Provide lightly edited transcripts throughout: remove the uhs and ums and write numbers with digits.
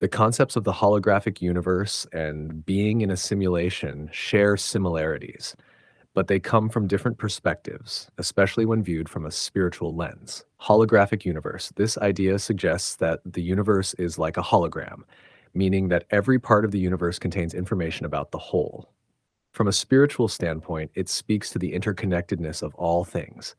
The concepts of the holographic universe and being in a simulation share similarities, but they come from different perspectives, especially when viewed from a spiritual lens. Holographic universe. This idea suggests that the universe is like a hologram, meaning that every part of the universe contains information about the whole. From a spiritual standpoint, it speaks to the interconnectedness of all things.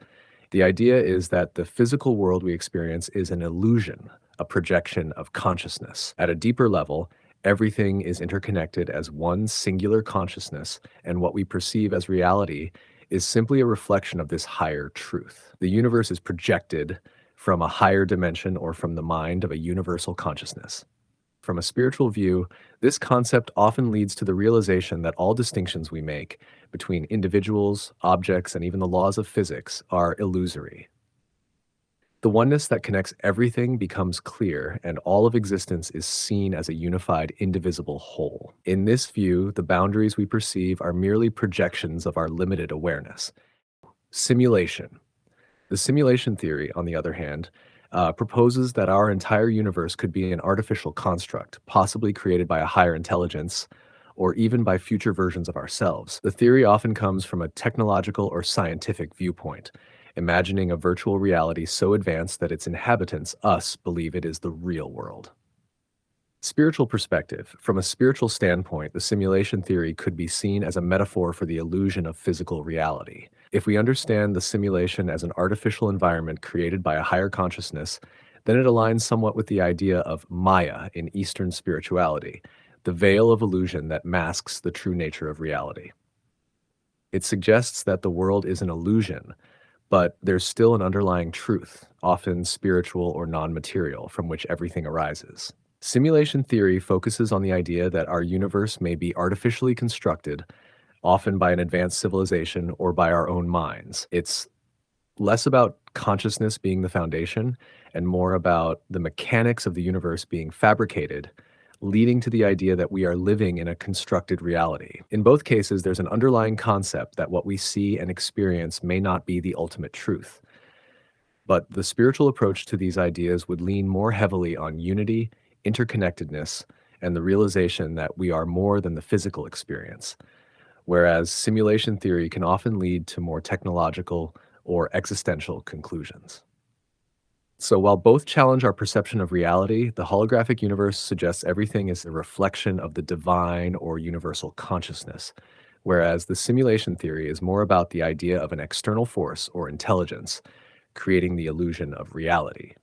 The idea is that the physical world we experience is an illusion, a projection of consciousness. At a deeper level, everything is interconnected as one singular consciousness, and what we perceive as reality is simply a reflection of this higher truth. The universe is projected from a higher dimension or from the mind of a universal consciousness. From a spiritual view, this concept often leads to the realization that all distinctions we make between individuals, objects, and even the laws of physics are illusory. The oneness that connects everything becomes clear, and all of existence is seen as a unified, indivisible whole. In this view, the boundaries we perceive are merely projections of our limited awareness. Simulation. The simulation theory, on the other hand, proposes that our entire universe could be an artificial construct, possibly created by a higher intelligence or even by future versions of ourselves. The theory often comes from a technological or scientific viewpoint, imagining a virtual reality so advanced that its inhabitants, us, believe it is the real world. Spiritual perspective. From a spiritual standpoint, the simulation theory could be seen as a metaphor for the illusion of physical reality. If we understand the simulation as an artificial environment created by a higher consciousness, then it aligns somewhat with the idea of Maya in Eastern spirituality, the veil of illusion that masks the true nature of reality. It suggests that the world is an illusion, but there's still an underlying truth, often spiritual or non-material, from which everything arises. Simulation theory focuses on the idea that our universe may be artificially constructed, often by an advanced civilization or by our own minds. It's less about consciousness being the foundation and more about the mechanics of the universe being fabricated, leading to the idea that we are living in a constructed reality. In both cases, there's an underlying concept that what we see and experience may not be the ultimate truth. But the spiritual approach to these ideas would lean more heavily on unity, interconnectedness, and the realization that we are more than the physical experience, whereas simulation theory can often lead to more technological or existential conclusions. So while both challenge our perception of reality, the holographic universe suggests everything is a reflection of the divine or universal consciousness, whereas the simulation theory is more about the idea of an external force or intelligence, creating the illusion of reality.